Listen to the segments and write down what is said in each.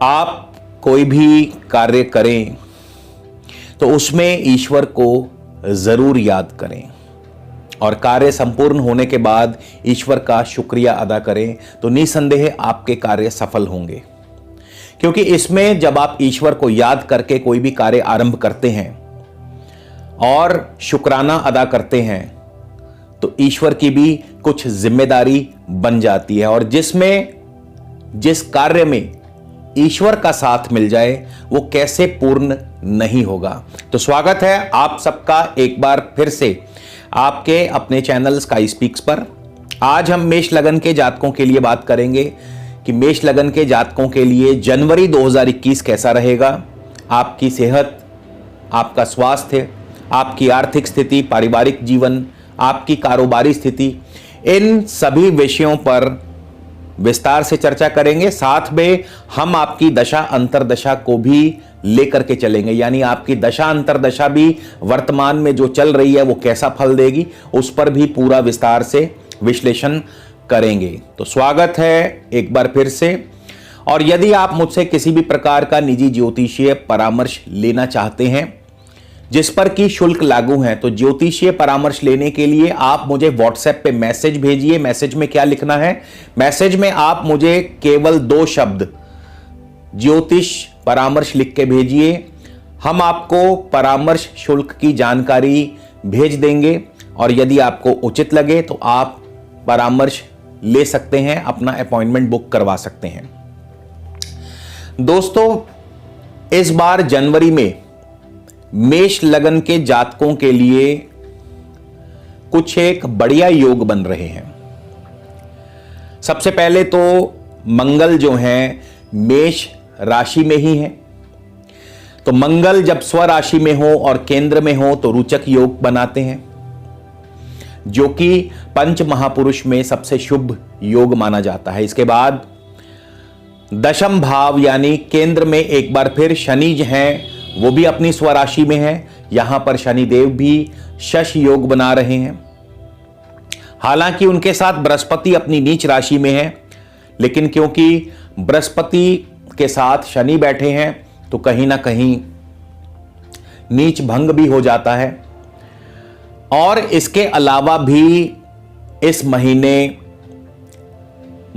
आप कोई भी कार्य करें तो उसमें ईश्वर को जरूर याद करें और कार्य संपूर्ण होने के बाद ईश्वर का शुक्रिया अदा करें तो निसंदेह आपके कार्य सफल होंगे। क्योंकि इसमें जब आप ईश्वर को याद करके कोई भी कार्य आरंभ करते हैं और शुक्राना अदा करते हैं तो ईश्वर की भी कुछ जिम्मेदारी बन जाती है, और जिस कार्य में ईश्वर का साथ मिल जाए वो कैसे पूर्ण नहीं होगा। तो स्वागत है आप सबका एक बार फिर से आपके अपने चैनल स्काई स्पीक्स पर। आज हम मेष लगन के जातकों के लिए बात करेंगे कि मेष लगन के जातकों के लिए जनवरी 2021 कैसा रहेगा। आपकी सेहत, आपका स्वास्थ्य, आपकी आर्थिक स्थिति, पारिवारिक जीवन, आपकी कारोबारी स्थिति, इन सभी विषयों पर विस्तार से चर्चा करेंगे। साथ में हम आपकी दशा अंतरदशा को भी लेकर के चलेंगे, यानी आपकी दशा अंतरदशा भी वर्तमान में जो चल रही है वो कैसा फल देगी, उस पर भी पूरा विस्तार से विश्लेषण करेंगे। तो स्वागत है एक बार फिर से। और यदि आप मुझसे किसी भी प्रकार का निजी ज्योतिषीय परामर्श लेना चाहते हैं जिस पर की शुल्क लागू है, तो ज्योतिषीय परामर्श लेने के लिए आप मुझे व्हाट्सएप पे मैसेज भेजिए। मैसेज में क्या लिखना है? मैसेज में आप मुझे केवल 2 शब्द ज्योतिष परामर्श लिख के भेजिए। हम आपको परामर्श शुल्क की जानकारी भेज देंगे और यदि आपको उचित लगे तो आप परामर्श ले सकते हैं, अपना अपॉइंटमेंट बुक करवा सकते हैं। दोस्तों, इस बार जनवरी में मेष लगन के जातकों के लिए कुछ एक बढ़िया योग बन रहे हैं। सबसे पहले तो मंगल जो हैं मेष राशि में ही हैं, तो मंगल जब स्वराशि में हो और केंद्र में हो तो रोचक योग बनाते हैं, जो कि पंच महापुरुष में सबसे शुभ योग माना जाता है। इसके बाद दशम भाव यानी केंद्र में एक बार फिर शनि हैं, वो भी अपनी स्वराशि में है। यहां पर शनिदेव भी शश योग बना रहे हैं। हालांकि उनके साथ बृहस्पति अपनी नीच राशि में है, लेकिन क्योंकि बृहस्पति के साथ शनि बैठे हैं तो कहीं ना कहीं नीच भंग भी हो जाता है। और इसके अलावा भी इस महीने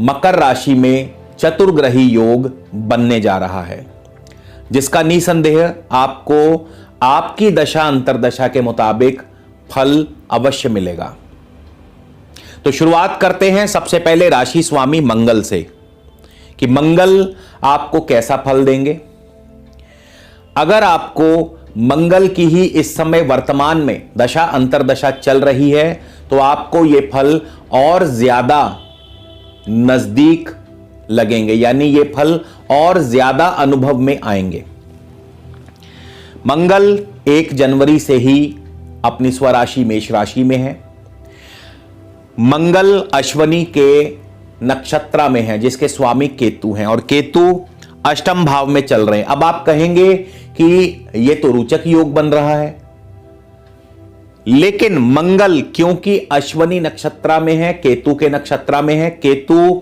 मकर राशि में चतुर्ग्रही योग बनने जा रहा है, जिसका निसंदेह आपको आपकी दशा अंतरदशा के मुताबिक फल अवश्य मिलेगा। तो शुरुआत करते हैं सबसे पहले राशि स्वामी मंगल से कि मंगल आपको कैसा फल देंगे। अगर आपको मंगल की ही इस समय वर्तमान में दशा अंतरदशा चल रही है तो आपको यह फल और ज्यादा नजदीक लगेंगे, यानी ये फल और ज्यादा अनुभव में आएंगे। मंगल 1 जनवरी से ही अपनी स्वराशि मेष राशि में है। मंगल अश्वनी के नक्षत्र में है, जिसके स्वामी केतु हैं, और केतु अष्टम भाव में चल रहे हैं। अब आप कहेंगे कि ये तो रोचक योग बन रहा है, लेकिन मंगल क्योंकि अश्वनी नक्षत्र में है, केतु के नक्षत्र में है, केतु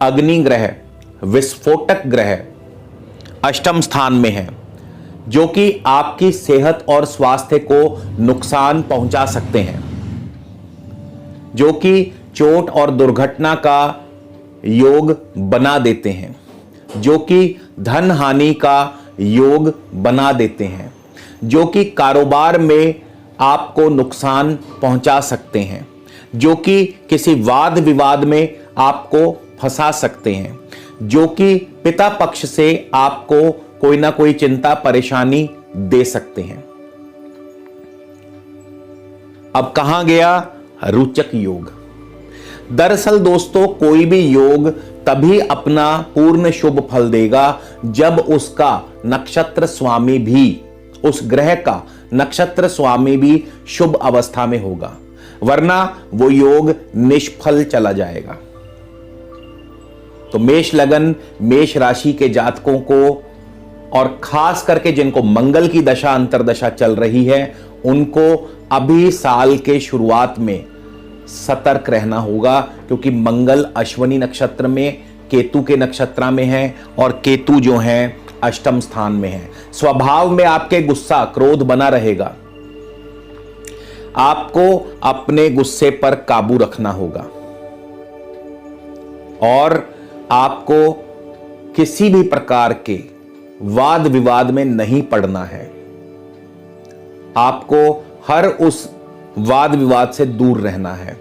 अग्नि ग्रह, विस्फोटक ग्रह अष्टम स्थान में है, जो कि आपकी सेहत और स्वास्थ्य को नुकसान पहुंचा सकते हैं, जो कि चोट और दुर्घटना का योग बना देते हैं, जो कि धन हानि का योग बना देते हैं, जो कि कारोबार में आपको नुकसान पहुंचा सकते हैं, जो कि किसी वाद विवाद में आपको फंसा सकते हैं, जो कि पिता पक्ष से आपको कोई ना कोई चिंता परेशानी दे सकते हैं। अब कहां गया रोचक योग? दरअसल दोस्तों, कोई भी योग तभी अपना पूर्ण शुभ फल देगा जब उसका नक्षत्र स्वामी भी, उस ग्रह का नक्षत्र स्वामी भी शुभ अवस्था में होगा, वरना वो योग निष्फल चला जाएगा। तो मेष लगन, मेष राशि के जातकों को, और खास करके जिनको मंगल की दशा अंतरदशा चल रही है, उनको अभी साल के शुरुआत में सतर्क रहना होगा, क्योंकि मंगल अश्वनी नक्षत्र में, केतु के नक्षत्र में है और केतु जो है अष्टम स्थान में है। स्वभाव में आपके गुस्सा क्रोध बना रहेगा। आपको अपने गुस्से पर काबू रखना होगा और आपको किसी भी प्रकार के वाद विवाद में नहीं पड़ना है। आपको हर उस वाद विवाद से दूर रहना है।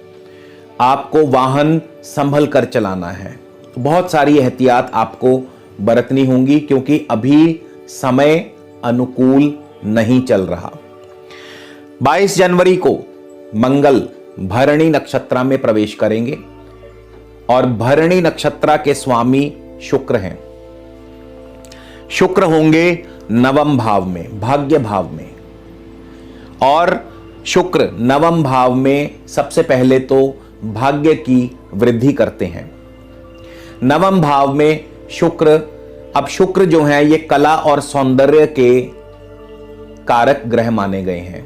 आपको वाहन संभल कर चलाना है। तो बहुत सारी एहतियात आपको बरतनी होंगी क्योंकि अभी समय अनुकूल नहीं चल रहा। 22 जनवरी को मंगल भरणी नक्षत्र में प्रवेश करेंगे और भरणी नक्षत्र के स्वामी शुक्र हैं। शुक्र होंगे नवम भाव में, भाग्य भाव में। और शुक्र नवम भाव में सबसे पहले तो भाग्य की वृद्धि करते हैं। नवम भाव में शुक्र, अब शुक्र जो है ये कला और सौंदर्य के कारक ग्रह माने गए हैं।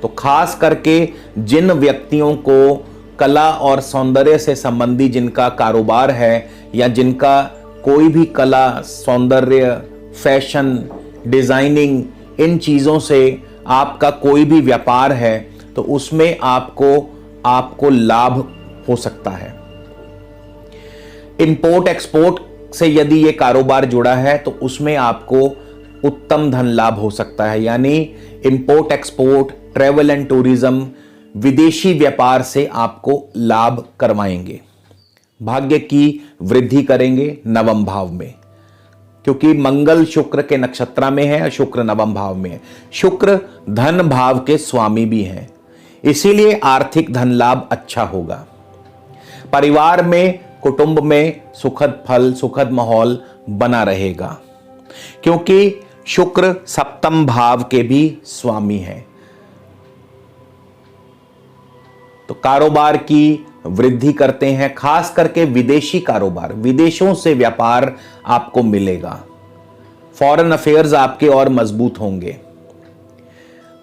तो खास करके जिन व्यक्तियों को कला और सौंदर्य से संबंधी जिनका कारोबार है या जिनका कोई भी कला, सौंदर्य, फैशन, डिजाइनिंग, इन चीजों से आपका कोई भी व्यापार है तो उसमें आपको लाभ हो सकता है। इंपोर्ट एक्सपोर्ट से यदि ये कारोबार जुड़ा है तो उसमें आपको उत्तम धन लाभ हो सकता है। यानी import export, travel and tourism, विदेशी व्यापार से आपको लाभ करवाएंगे। भाग्य की वृद्धि करेंगे नवम भाव में, क्योंकि मंगल शुक्र के नक्षत्र में है और शुक्र नवम भाव में है। शुक्र धन भाव के स्वामी भी हैं, इसीलिए आर्थिक धन लाभ अच्छा होगा। परिवार में, कुटुंब में सुखद फल, सुखद माहौल बना रहेगा, क्योंकि शुक्र सप्तम भाव के भी स्वामी हैं। तो कारोबार की वृद्धि करते हैं, खास करके विदेशी कारोबार, विदेशों से व्यापार आपको मिलेगा। फॉरेन अफेयर्स आपके और मजबूत होंगे।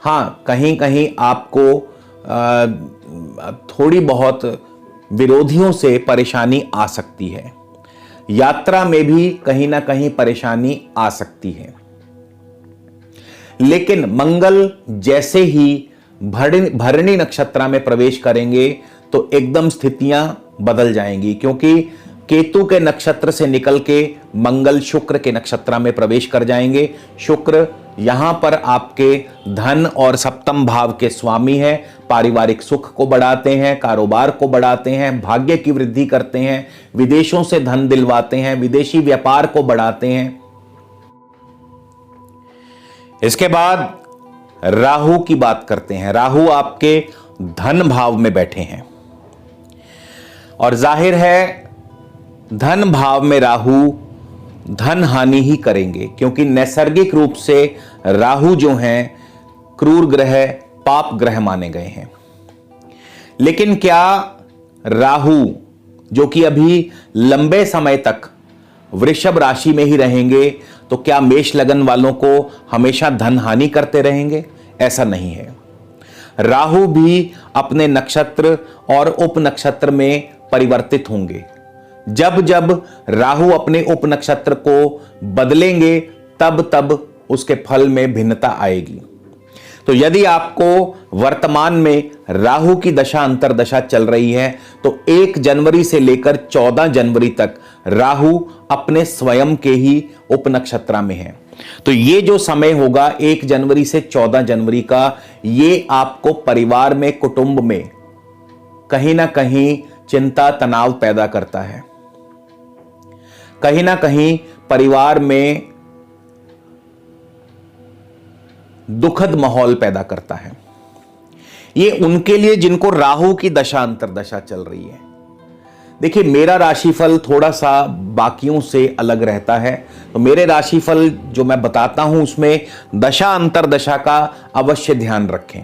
हां, कहीं कहीं आपको थोड़ी बहुत विरोधियों से परेशानी आ सकती है। यात्रा में भी कहीं ना कहीं परेशानी आ सकती है। लेकिन मंगल जैसे ही भरणी नक्षत्र में प्रवेश करेंगे तो एकदम स्थितियां बदल जाएंगी, क्योंकि केतु के नक्षत्र से निकल के मंगल शुक्र के नक्षत्र में प्रवेश कर जाएंगे। शुक्र यहां पर आपके धन और सप्तम भाव के स्वामी हैं। पारिवारिक सुख को बढ़ाते हैं, कारोबार को बढ़ाते हैं, भाग्य की वृद्धि करते हैं, विदेशों से धन दिलवाते हैं, विदेशी व्यापार को बढ़ाते हैं। इसके बाद राहु की बात करते हैं। राहु आपके धन भाव में बैठे हैं और जाहिर है धन भाव में राहु धन हानि ही करेंगे, क्योंकि नैसर्गिक रूप से राहु जो हैं क्रूर ग्रह, पाप ग्रह माने गए हैं। लेकिन क्या राहु जो कि अभी लंबे समय तक वृषभ राशि में ही रहेंगे, तो क्या मेष लगन वालों को हमेशा धन हानि करते रहेंगे? ऐसा नहीं है। राहु भी अपने नक्षत्र और उप नक्षत्र में परिवर्तित होंगे। जब जब राहु अपने उप नक्षत्र को बदलेंगे तब तब उसके फल में भिन्नता आएगी। तो यदि आपको वर्तमान में राहु की दशा अंतरदशा चल रही है तो 1 जनवरी से लेकर 14 जनवरी तक राहु अपने स्वयं के ही उप नक्षत्र में है। तो ये जो समय होगा 1 जनवरी से 14 जनवरी का, ये आपको परिवार में, कुटुंब में कहीं ना कहीं चिंता, तनाव पैदा करता है। कहीं ना कहीं परिवार में दुखद माहौल पैदा करता है। ये उनके लिए जिनको राहु की दशा अंतरदशा चल रही है। देखिए, मेरा राशिफल थोड़ा सा बाकियों से अलग रहता है, तो मेरे राशिफल जो मैं बताता हूं उसमें दशा अंतरदशा का अवश्य ध्यान रखें।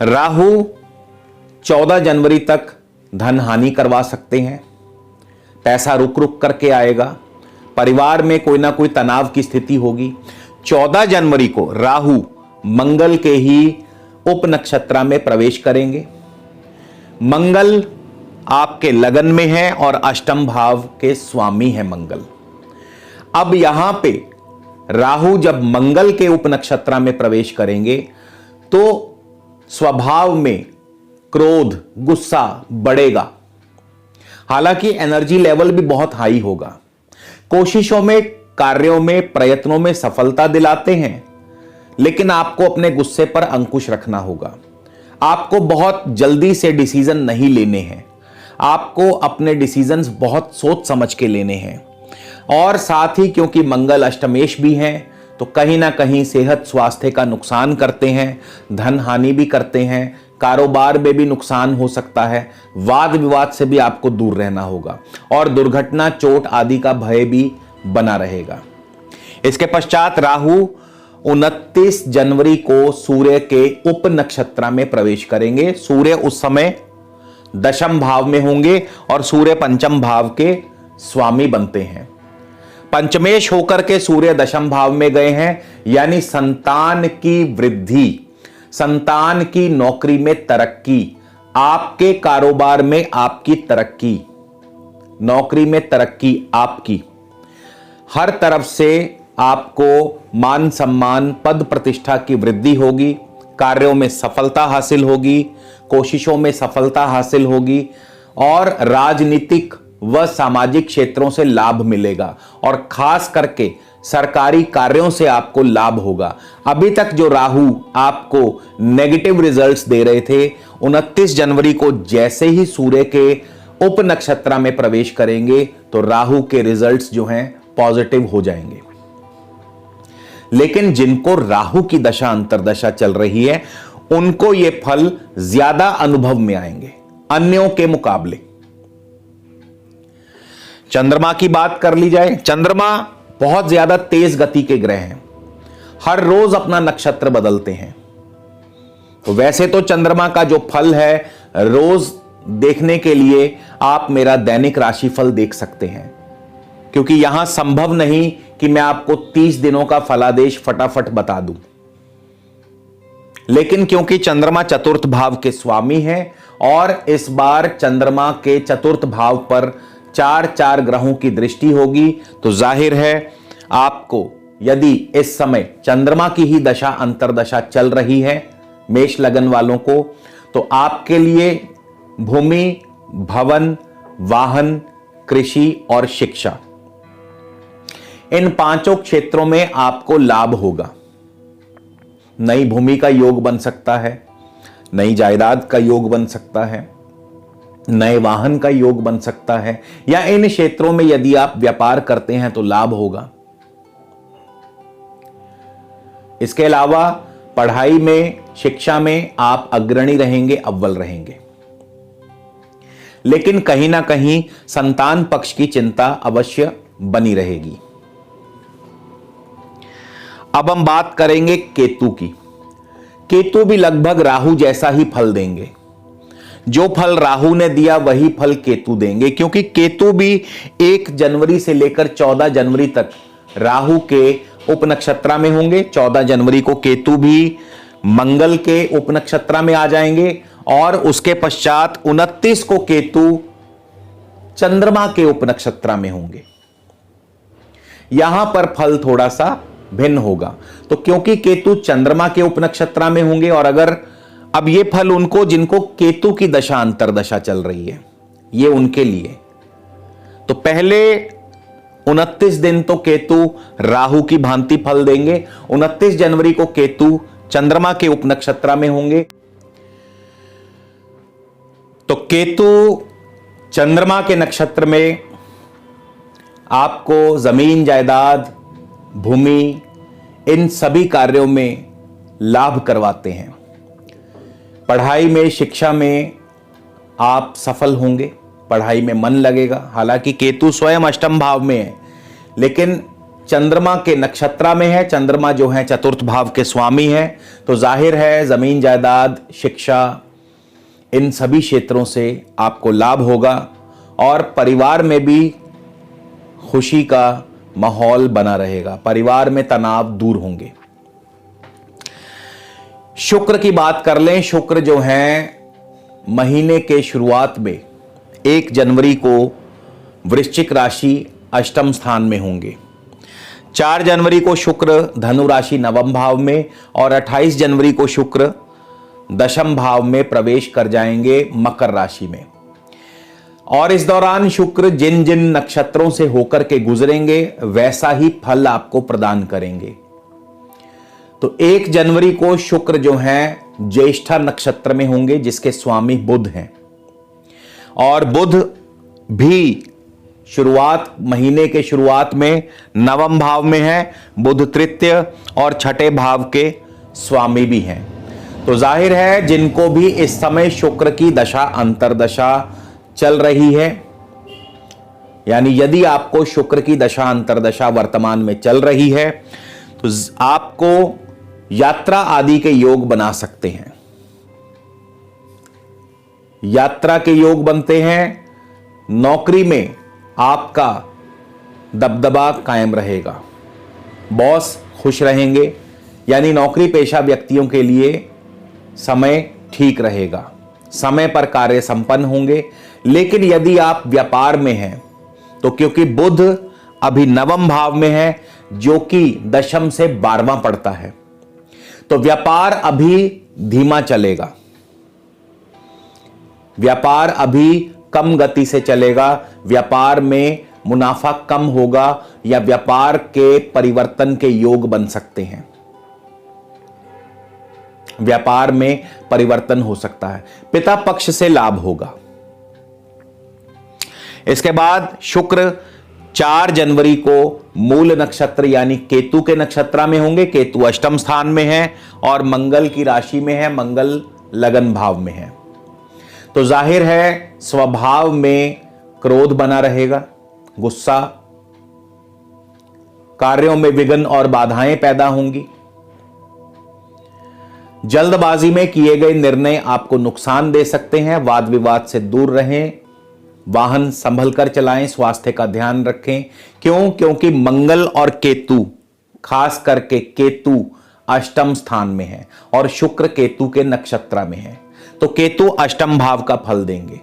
राहु 14 जनवरी तक धन हानि करवा सकते हैं, पैसा रुक रुक करके आएगा, परिवार में कोई ना कोई तनाव की स्थिति होगी। 14 जनवरी को राहु मंगल के ही उप नक्षत्र में प्रवेश करेंगे। मंगल आपके लगन में है और अष्टम भाव के स्वामी है मंगल। अब यहां पे राहु जब मंगल के उपनक्षत्र में प्रवेश करेंगे तो स्वभाव में क्रोध, गुस्सा बढ़ेगा। हालांकि एनर्जी लेवल भी बहुत हाई होगा। कोशिशों में, कार्यों में, प्रयत्नों में सफलता दिलाते हैं, लेकिन आपको अपने गुस्से पर अंकुश रखना होगा। आपको बहुत जल्दी से डिसीजन नहीं लेने हैं। आपको अपने डिसीजंस बहुत सोच समझ के लेने हैं। और साथ ही क्योंकि मंगल अष्टमेश भी हैं तो कहीं ना कहीं सेहत स्वास्थ्य का नुकसान करते हैं, धन हानि भी करते हैं, कारोबार में भी नुकसान हो सकता है। वाद विवाद से भी आपको दूर रहना होगा और दुर्घटना, चोट आदि का भय भी बना रहेगा। इसके पश्चात राहु 29 जनवरी को सूर्य के उप नक्षत्र में प्रवेश करेंगे। सूर्य उस समय दशम भाव में होंगे और सूर्य पंचम भाव के स्वामी बनते हैं। पंचमेश होकर के सूर्य दशम भाव में गए हैं, यानी संतान की वृद्धि, संतान की नौकरी में तरक्की, आपके कारोबार में आपकी तरक्की, नौकरी में तरक्की आपकी, हर तरफ से आपको मान सम्मान, पद प्रतिष्ठा की वृद्धि होगी, कार्यों में सफलता हासिल होगी, कोशिशों में सफलता हासिल होगी और राजनीतिक व सामाजिक क्षेत्रों से लाभ मिलेगा और खास करके सरकारी कार्यों से आपको लाभ होगा। अभी तक जो राहु आपको नेगेटिव रिजल्ट्स दे रहे थे, 29 जनवरी को जैसे ही सूर्य के उप नक्षत्र में प्रवेश करेंगे तो राहु के रिजल्ट्स जो हैं पॉजिटिव हो जाएंगे। लेकिन जिनको राहु की दशा अंतर्दशा चल रही है उनको ये फल ज्यादा अनुभव में आएंगे अन्यों के मुकाबले। चंद्रमा की बात कर ली जाए, चंद्रमा बहुत ज्यादा तेज गति के ग्रह हैं, हर रोज अपना नक्षत्र बदलते हैं। तो वैसे तो चंद्रमा का जो फल है रोज देखने के लिए आप मेरा दैनिक राशिफल देख सकते हैं, क्योंकि यहां संभव नहीं कि मैं आपको 30 दिनों का फलादेश फटाफट बता दूं। लेकिन क्योंकि चंद्रमा चतुर्थ भाव के स्वामी हैं और इस बार चंद्रमा के चतुर्थ भाव पर 4 ग्रहों की दृष्टि होगी, तो जाहिर है आपको यदि इस समय चंद्रमा की ही दशा अंतर्दशा चल रही है मेष लगन वालों को, तो आपके लिए भूमि, भवन, वाहन, कृषि और शिक्षा, इन 5 क्षेत्रों में आपको लाभ होगा। नई भूमि का योग बन सकता है, नई जायदाद का योग बन सकता है, नए वाहन का योग बन सकता है, या इन क्षेत्रों में यदि आप व्यापार करते हैं तो लाभ होगा। इसके अलावा पढ़ाई में, शिक्षा में आप अग्रणी रहेंगे, अव्वल रहेंगे। लेकिन कहीं ना कहीं संतान पक्ष की चिंता अवश्य बनी रहेगी। अब हम बात करेंगे केतु की। केतु भी लगभग राहु जैसा ही फल देंगे। जो फल राहु ने दिया वही फल केतु देंगे, क्योंकि केतु भी 1 जनवरी से लेकर 14 जनवरी तक राहु के उपनक्षत्र में होंगे। 14 जनवरी को केतु भी मंगल के उपनक्षत्र में आ जाएंगे और उसके पश्चात 29 को केतु चंद्रमा के उपनक्षत्र में होंगे। यहां पर फल थोड़ा सा भिन्न होगा। तो क्योंकि केतु चंद्रमा के उपनक्षत्र में होंगे और अगर अब ये फल उनको जिनको केतु की दशा अंतर्दशा चल रही है, ये उनके लिए तो पहले 29 दिन तो केतु राहु की भांति फल देंगे। 29 जनवरी को केतु चंद्रमा के उपनक्षत्र में होंगे। तो केतु चंद्रमा के नक्षत्र में आपको जमीन, जायदाद, भूमि, इन सभी कार्यों में लाभ करवाते हैं। पढ़ाई में, शिक्षा में आप सफल होंगे, पढ़ाई में मन लगेगा। हालांकि केतु स्वयं अष्टम भाव में है, लेकिन चंद्रमा के नक्षत्र में है। चंद्रमा जो है चतुर्थ भाव के स्वामी है, तो जाहिर है जमीन, जायदाद, शिक्षा, इन सभी क्षेत्रों से आपको लाभ होगा और परिवार में भी खुशी का माहौल बना रहेगा। परिवार में तनाव दूर होंगे। शुक्र की बात कर लें। शुक्र जो है महीने के शुरुआत में 1 जनवरी को वृश्चिक राशि अष्टम स्थान में होंगे। 4 जनवरी को शुक्र धनु राशि नवम भाव में और 28 जनवरी को शुक्र दशम भाव में प्रवेश कर जाएंगे मकर राशि में। और इस दौरान शुक्र जिन जिन नक्षत्रों से होकर के गुजरेंगे वैसा ही फल आपको प्रदान करेंगे। तो 1 जनवरी को शुक्र जो हैं ज्येष्ठा नक्षत्र में होंगे, जिसके स्वामी बुध हैं, और बुध भी महीने के शुरुआत में नवम भाव में है। बुध तृतीय और छठे भाव के स्वामी भी हैं। तो जाहिर है जिनको भी इस समय शुक्र की दशा अंतरदशा चल रही है, यानी यदि आपको शुक्र की दशा अंतरदशा वर्तमान में चल रही है तो आपको यात्रा आदि के योग बना सकते हैं। यात्रा के योग बनते हैं। नौकरी में आपका दबदबा कायम रहेगा, बॉस खुश रहेंगे, यानी नौकरी पेशा व्यक्तियों के लिए समय ठीक रहेगा, समय पर कार्य संपन्न होंगे। लेकिन यदि आप व्यापार में हैं तो क्योंकि बुध अभी नवम भाव में है जो कि दशम से 12वां पड़ता है, तो व्यापार अभी धीमा चलेगा, व्यापार अभी कम गति से चलेगा, व्यापार में मुनाफा कम होगा या व्यापार के परिवर्तन के योग बन सकते हैं, व्यापार में परिवर्तन हो सकता है, पिता पक्ष से लाभ होगा। इसके बाद शुक्र 4 जनवरी को मूल नक्षत्र यानी केतु के नक्षत्र में होंगे। केतु अष्टम स्थान में है और मंगल की राशि में है, मंगल लगन भाव में है। तो जाहिर है स्वभाव में क्रोध बना रहेगा, गुस्सा, कार्यों में विघ्न और बाधाएं पैदा होंगी। जल्दबाजी में किए गए निर्णय आपको नुकसान दे सकते हैं। वाद विवाद से दूर रहें, वाहन संभल कर चलाएं, स्वास्थ्य का ध्यान रखें। क्यों? क्योंकि मंगल और केतु, खास करके केतु अष्टम स्थान में है और शुक्र केतु के नक्षत्र में है। तो केतु अष्टम भाव का फल देंगे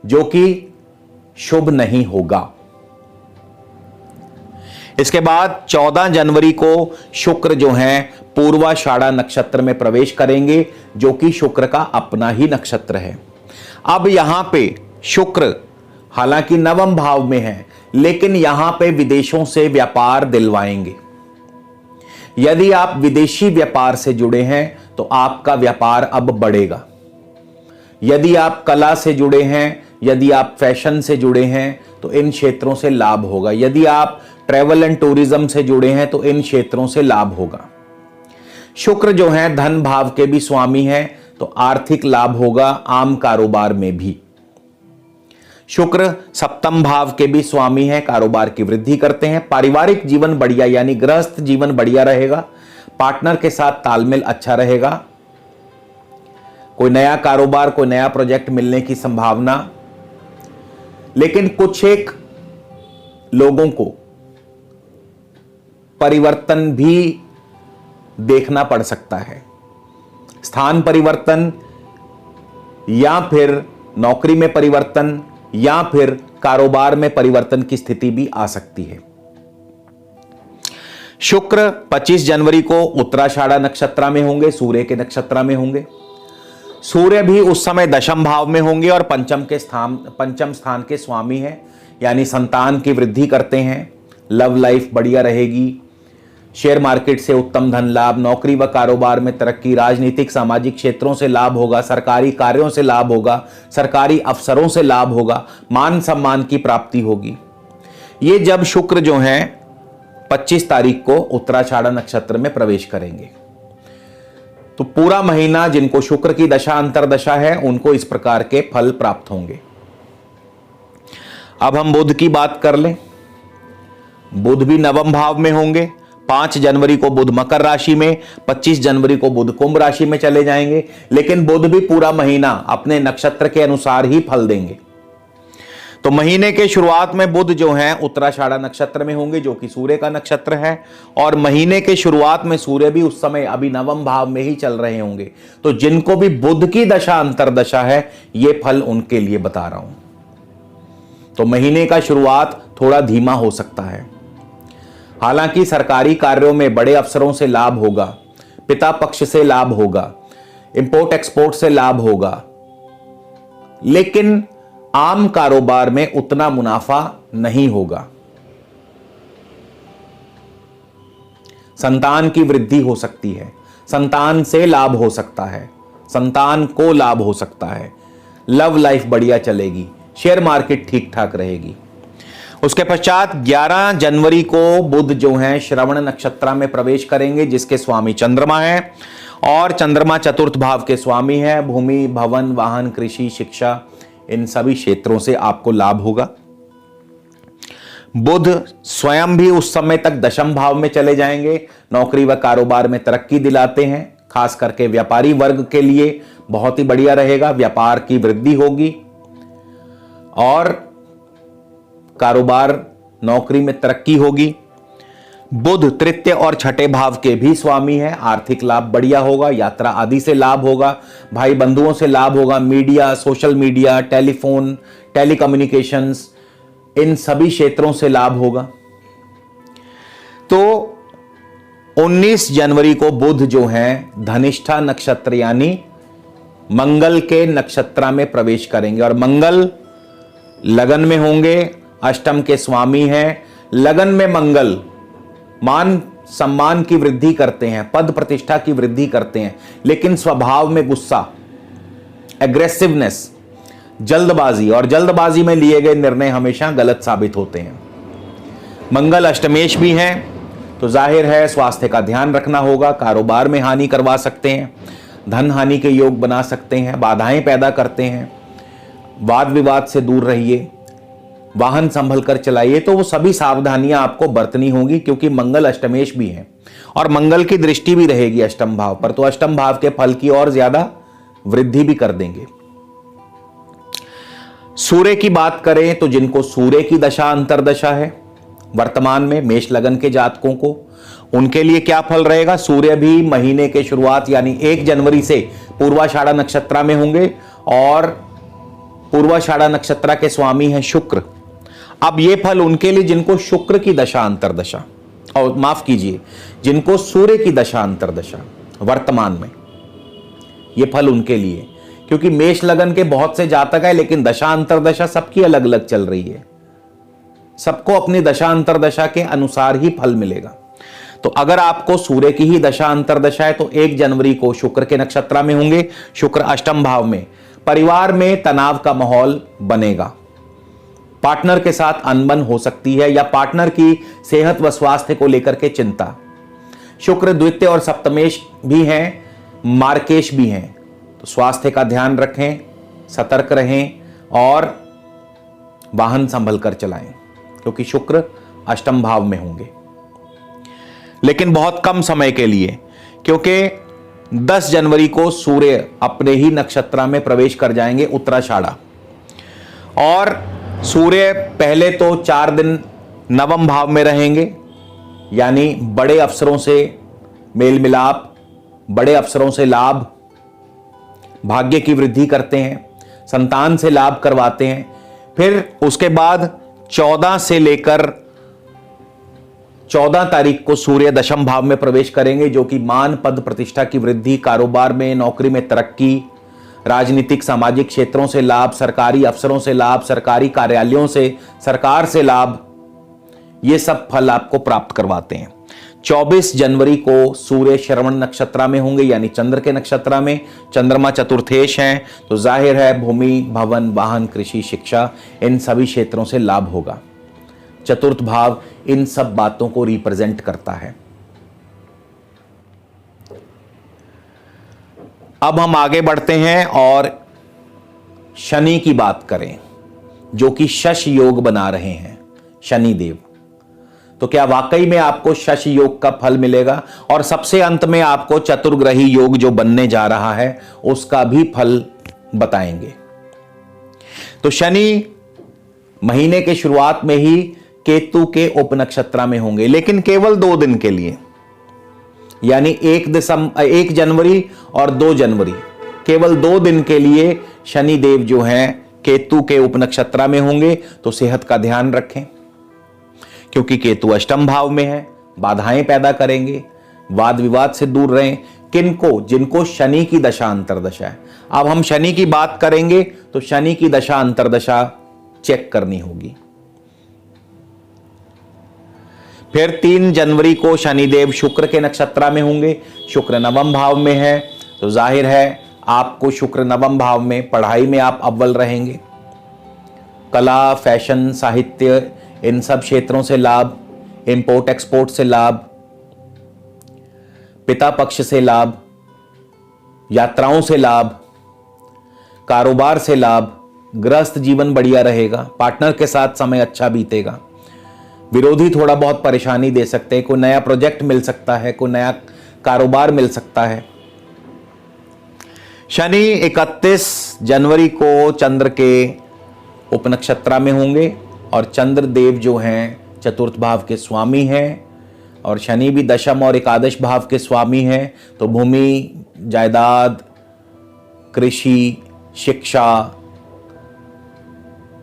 जो कि शुभ नहीं होगा। इसके बाद 14 जनवरी को शुक्र जो हैं पूर्वाषाढ़ा नक्षत्र में प्रवेश करेंगे जो कि शुक्र का अपना ही नक्षत्र है। अब यहां पे शुक्र हालांकि नवम भाव में है लेकिन यहां पे विदेशों से व्यापार दिलवाएंगे। यदि आप विदेशी व्यापार से जुड़े हैं तो आपका व्यापार अब बढ़ेगा। यदि आप कला से जुड़े हैं, यदि आप फैशन से जुड़े हैं तो इन क्षेत्रों से लाभ होगा। यदि आप ट्रैवल एंड टूरिज्म से जुड़े हैं तो इन क्षेत्रों से लाभ होगा। शुक्र जो है धन भाव के भी स्वामी हैं तो आर्थिक लाभ होगा आम कारोबार में भी। शुक्र सप्तम भाव के भी स्वामी हैं, कारोबार की वृद्धि करते हैं। पारिवारिक जीवन बढ़िया यानी गृहस्थ जीवन बढ़िया रहेगा। पार्टनर के साथ तालमेल अच्छा रहेगा। कोई नया कारोबार, कोई नया प्रोजेक्ट मिलने की संभावना। लेकिन कुछ एक लोगों को परिवर्तन भी देखना पड़ सकता है, स्थान परिवर्तन या फिर नौकरी में परिवर्तन या फिर कारोबार में परिवर्तन की स्थिति भी आ सकती है। शुक्र 25 जनवरी को उत्तराषाढ़ा नक्षत्र में होंगे, सूर्य के नक्षत्र में होंगे। सूर्य भी उस समय दशम भाव में होंगे और पंचम स्थान के स्वामी हैं, यानी संतान की वृद्धि करते हैं। लव लाइफ बढ़िया रहेगी। शेयर मार्केट से उत्तम धन लाभ, नौकरी व कारोबार में तरक्की, राजनीतिक सामाजिक क्षेत्रों से लाभ होगा, सरकारी कार्यों से लाभ होगा, सरकारी अफसरों से लाभ होगा, मान सम्मान की प्राप्ति होगी। ये जब शुक्र जो हैं 25 तारीख को उत्तराषाढ़ा नक्षत्र में प्रवेश करेंगे तो पूरा महीना जिनको शुक्र की दशा अंतरदशा है उनको इस प्रकार के फल प्राप्त होंगे। अब हम बुध की बात कर लें। बुध भी नवम भाव में होंगे। 5 जनवरी को बुध मकर राशि में, 25 जनवरी को बुध कुंभ राशि में चले जाएंगे। लेकिन बुध भी पूरा महीना अपने नक्षत्र के अनुसार ही फल देंगे। तो महीने के शुरुआत में बुध जो है उत्तराषाढ़ा नक्षत्र में होंगे, जो कि सूर्य का नक्षत्र है, और महीने के शुरुआत में सूर्य भी उस समय अभी नवम भाव में ही चल रहे होंगे। तो जिनको भी बुध की दशा अंतरदशा है, ये फल उनके लिए बता रहा हूं। तो महीने का शुरुआत थोड़ा धीमा हो सकता है। हालांकि सरकारी कार्यों में बड़े अफसरों से लाभ होगा, पिता पक्ष से लाभ होगा, इंपोर्ट एक्सपोर्ट से लाभ होगा, लेकिन आम कारोबार में उतना मुनाफा नहीं होगा। संतान की वृद्धि हो सकती है, संतान से लाभ हो सकता है, संतान को लाभ हो सकता है, लव लाइफ बढ़िया चलेगी, शेयर मार्केट ठीक ठाक रहेगी। उसके पश्चात 11 जनवरी को बुध जो हैं श्रवण नक्षत्र में प्रवेश करेंगे, जिसके स्वामी चंद्रमा है, और चंद्रमा चतुर्थ भाव के स्वामी है। भूमि, भवन, वाहन, कृषि, शिक्षा, इन सभी क्षेत्रों से आपको लाभ होगा। बुध स्वयं भी उस समय तक दशम भाव में चले जाएंगे। नौकरी व कारोबार में तरक्की दिलाते हैं, खास करके व्यापारी वर्ग के लिए बहुत ही बढ़िया रहेगा। व्यापार की वृद्धि होगी और कारोबार, नौकरी में तरक्की होगी। बुध तृतीय और छठे भाव के भी स्वामी है। आर्थिक लाभ बढ़िया होगा, यात्रा आदि से लाभ होगा, भाई बंधुओं से लाभ होगा, media, social media, telephone, telecommunications, इन सभी क्षेत्रों से लाभ होगा। तो 19 जनवरी को बुध जो है धनिष्ठा नक्षत्र यानी मंगल के नक्षत्र में प्रवेश करेंगे, और मंगल लगन में होंगे, अष्टम के स्वामी हैं। लगन में मंगल मान सम्मान की वृद्धि करते हैं, पद प्रतिष्ठा की वृद्धि करते हैं, लेकिन स्वभाव में गुस्सा, एग्रेसिवनेस, जल्दबाजी, और जल्दबाजी में लिए गए निर्णय हमेशा गलत साबित होते हैं। मंगल अष्टमेश भी हैं, तो जाहिर है स्वास्थ्य का ध्यान रखना होगा। कारोबार में हानि करवा सकते हैं, धन हानि के योग बना सकते हैं, बाधाएं पैदा करते हैं। वाद विवाद से दूर रहिए, वाहन संभल कर चलाइए। तो वो सभी सावधानियां आपको बरतनी होगी, क्योंकि मंगल अष्टमेश भी हैं और मंगल की दृष्टि भी रहेगी अष्टम भाव पर, तो अष्टम भाव के फल की और ज्यादा वृद्धि भी कर देंगे। सूर्य की बात करें तो जिनको सूर्य की दशा अंतरदशा है वर्तमान में, मेष लगन के जातकों को, उनके लिए क्या फल रहेगा। सूर्य भी महीने के शुरुआत यानी 1 जनवरी से पूर्वाषाढ़ा नक्षत्र में होंगे, और पूर्वाषाढ़ा नक्षत्र के स्वामी हैं शुक्र। अब ये फल उनके लिए जिनको शुक्र की दशा अंतरदशा, और माफ कीजिए, जिनको सूर्य की दशा अंतरदशा वर्तमान में, ये फल उनके लिए, क्योंकि मेष लगन के बहुत से जातक है, लेकिन दशा अंतरदशा सबकी अलग अलग चल रही है। सबको अपनी दशा अंतरदशा के अनुसार ही फल मिलेगा। तो अगर आपको सूर्य की ही दशा अंतरदशा है तो 1 जनवरी को शुक्र के नक्षत्र में होंगे, शुक्र अष्टम भाव में। परिवार में तनाव का माहौल बनेगा, पार्टनर के साथ अनबन हो सकती है, या पार्टनर की सेहत व स्वास्थ्य को लेकर के चिंता। शुक्र द्वितीय और सप्तमेश भी हैं, मार्केश भी हैं, तो स्वास्थ्य का ध्यान रखें, सतर्क रहें और वाहन संभल कर चलाएं, क्योंकि शुक्र अष्टम भाव में होंगे, लेकिन बहुत कम समय के लिए, क्योंकि 10 जनवरी को सूर्य अपने ही नक्षत्र में प्रवेश कर जाएंगे उत्तराषाढ़ा, और सूर्य पहले तो 4 दिन नवम भाव में रहेंगे, यानी बड़े अफसरों से मेल मिलाप, बड़े अफसरों से लाभ, भाग्य की वृद्धि करते हैं, संतान से लाभ करवाते हैं। फिर उसके बाद 14 से लेकर 14 तारीख को सूर्य दशम भाव में प्रवेश करेंगे, जो कि मान, पद, प्रतिष्ठा की वृद्धि, कारोबार में, नौकरी में तरक्की, राजनीतिक सामाजिक क्षेत्रों से लाभ, सरकारी अफसरों से लाभ, सरकारी कार्यालयों से, सरकार से लाभ, ये सब फल आपको प्राप्त करवाते हैं। 24 जनवरी को सूर्य श्रवण नक्षत्र में होंगे, यानी चंद्र के नक्षत्र में। चंद्रमा चतुर्थेश हैं, तो जाहिर है भूमि, भवन, वाहन, कृषि, शिक्षा, इन सभी क्षेत्रों से लाभ होगा। चतुर्थ भाव इन सब बातों को रिप्रेजेंट करता है। अब हम आगे बढ़ते हैं और शनि की बात करें, जो कि शश योग बना रहे हैं शनि देव। तो क्या वाकई में आपको शश योग का फल मिलेगा, और सबसे अंत में आपको चतुर्ग्रही योग जो बनने जा रहा है उसका भी फल बताएंगे। तो शनि महीने के शुरुआत में ही केतु के उपनक्षत्र में होंगे, लेकिन केवल 2 दिन के लिए, यानी 1 जनवरी और 2 जनवरी, केवल 2 दिन के लिए शनि देव जो हैं केतु के उपनक्षत्र में होंगे। तो सेहत का ध्यान रखें, क्योंकि केतु अष्टम भाव में है, बाधाएं पैदा करेंगे। वाद विवाद से दूर रहें। किनको? जिनको शनि की दशा अंतर्दशा है। अब हम शनि की बात करेंगे तो शनि की दशा अंतर्दशा चेक करनी होगी। फिर 3 जनवरी को शनिदेव शुक्र के नक्षत्र में होंगे। शुक्र नवम भाव में है, तो जाहिर है आपको शुक्र नवम भाव में पढ़ाई में आप अव्वल रहेंगे। कला, फैशन, साहित्य, इन सब क्षेत्रों से लाभ, इंपोर्ट एक्सपोर्ट से लाभ, पिता पक्ष से लाभ, यात्राओं से लाभ, कारोबार से लाभ, गृहस्थ जीवन बढ़िया रहेगा, पार्टनर के साथ समय अच्छा बीतेगा। विरोधी थोड़ा बहुत परेशानी दे सकते हैं, कोई नया प्रोजेक्ट मिल सकता है, कोई नया कारोबार मिल सकता है। शनि 31 जनवरी को चंद्र के उपनक्षत्र में होंगे और चंद्र देव जो हैं चतुर्थ भाव के स्वामी हैं, और शनि भी दशम और एकादश भाव के स्वामी हैं। तो भूमि, जायदाद, कृषि, शिक्षा,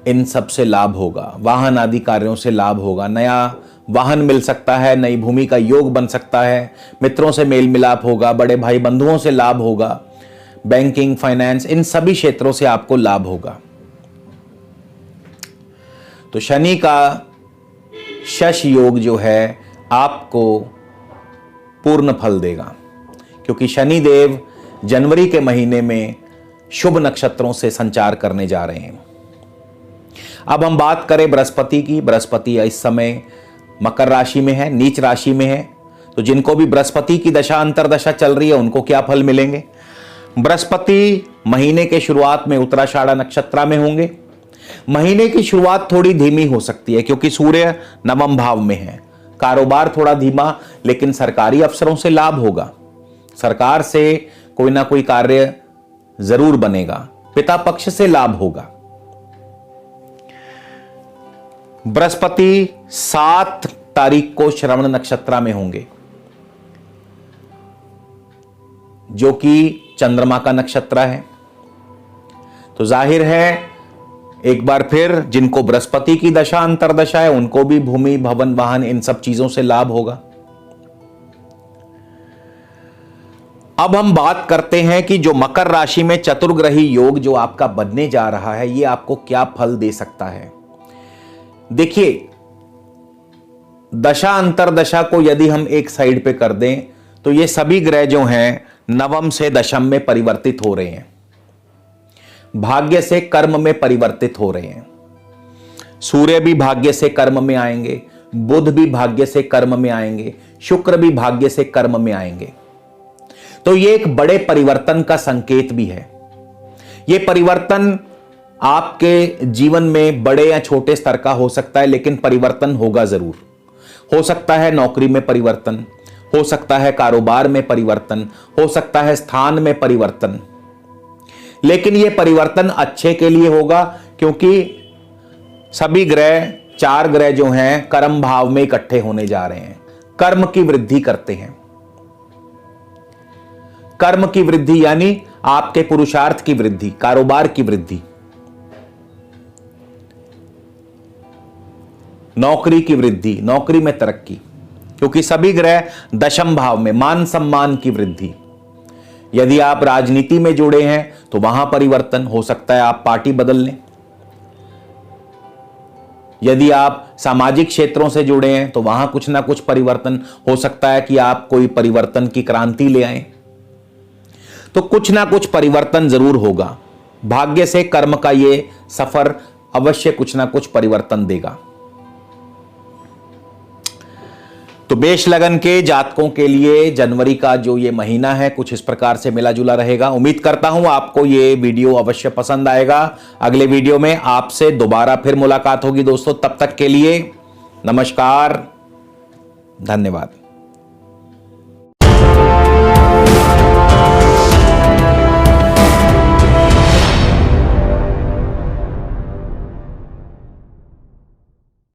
इन सब से लाभ होगा। वाहन आदि कार्यों से लाभ होगा। नया वाहन मिल सकता है, नई भूमि का योग बन सकता है, मित्रों से मेल मिलाप होगा, बड़े भाई बंधुओं से लाभ होगा, बैंकिंग, फाइनेंस, इन सभी क्षेत्रों से आपको लाभ होगा। तो शनि का शश योग जो है आपको पूर्ण फल देगा, क्योंकि शनि देव जनवरी के महीने में शुभ नक्षत्रों से संचार करने जा रहे हैं। अब हम बात करें बृहस्पति की। बृहस्पति इस समय मकर राशि में है, नीच राशि में है। तो जिनको भी बृहस्पति की दशा अंतर्दशा चल रही है उनको क्या फल मिलेंगे? बृहस्पति महीने के शुरुआत में उत्तराषाढ़ नक्षत्र में होंगे। महीने की शुरुआत थोड़ी धीमी हो सकती है, क्योंकि सूर्य नवम भाव में है। कारोबार थोड़ा धीमा, लेकिन सरकारी अफसरों से लाभ होगा। सरकार से कोई ना कोई कार्य जरूर बनेगा। पिता पक्ष से लाभ होगा। बृहस्पति 7 तारीख को श्रवण नक्षत्र में होंगे, जो कि चंद्रमा का नक्षत्र है। तो जाहिर है एक बार फिर जिनको बृहस्पति की दशा अंतर्दशा है उनको भी भूमि, भवन, वाहन, इन सब चीजों से लाभ होगा। अब हम बात करते हैं कि जो मकर राशि में चतुर्ग्रही योग जो आपका बनने जा रहा है, ये आपको क्या फल दे सकता है? देखिए, दशा अंतर्दशा को यदि हम एक साइड पे कर दें तो ये सभी ग्रह जो हैं नवम से दशम में परिवर्तित हो रहे हैं, भाग्य से कर्म में परिवर्तित हो रहे हैं। सूर्य भी भाग्य से कर्म में आएंगे, बुध भी भाग्य से कर्म में आएंगे, शुक्र भी भाग्य से कर्म में आएंगे। तो ये एक बड़े परिवर्तन का संकेत भी है। ये परिवर्तन आपके जीवन में बड़े या छोटे स्तर का हो सकता है, लेकिन परिवर्तन होगा जरूर। हो सकता है नौकरी में परिवर्तन, हो सकता है कारोबार में परिवर्तन, हो सकता है स्थान में परिवर्तन, लेकिन यह परिवर्तन अच्छे के लिए होगा, क्योंकि सभी ग्रह, 4 ग्रह जो हैं कर्म भाव में इकट्ठे होने जा रहे हैं। कर्म की वृद्धि करते हैं। कर्म की वृद्धि यानी आपके पुरुषार्थ की वृद्धि, कारोबार की वृद्धि, नौकरी की वृद्धि, नौकरी में तरक्की, क्योंकि सभी ग्रह दशम भाव में, मान सम्मान की वृद्धि। यदि आप राजनीति में जुड़े हैं तो वहां परिवर्तन हो सकता है, आप पार्टी बदल लें। यदि आप सामाजिक क्षेत्रों से जुड़े हैं तो वहां कुछ ना कुछ परिवर्तन हो सकता है कि आप कोई परिवर्तन की क्रांति ले आए। तो कुछ ना कुछ परिवर्तन जरूर होगा। भाग्य से कर्म का ये सफर अवश्य कुछ ना कुछ परिवर्तन देगा। तो मेष लगन के जातकों के लिए जनवरी का जो ये महीना है कुछ इस प्रकार से मिला जुला रहेगा। उम्मीद करता हूं आपको ये वीडियो अवश्य पसंद आएगा। अगले वीडियो में आपसे दोबारा फिर मुलाकात होगी दोस्तों। तब तक के लिए नमस्कार, धन्यवाद।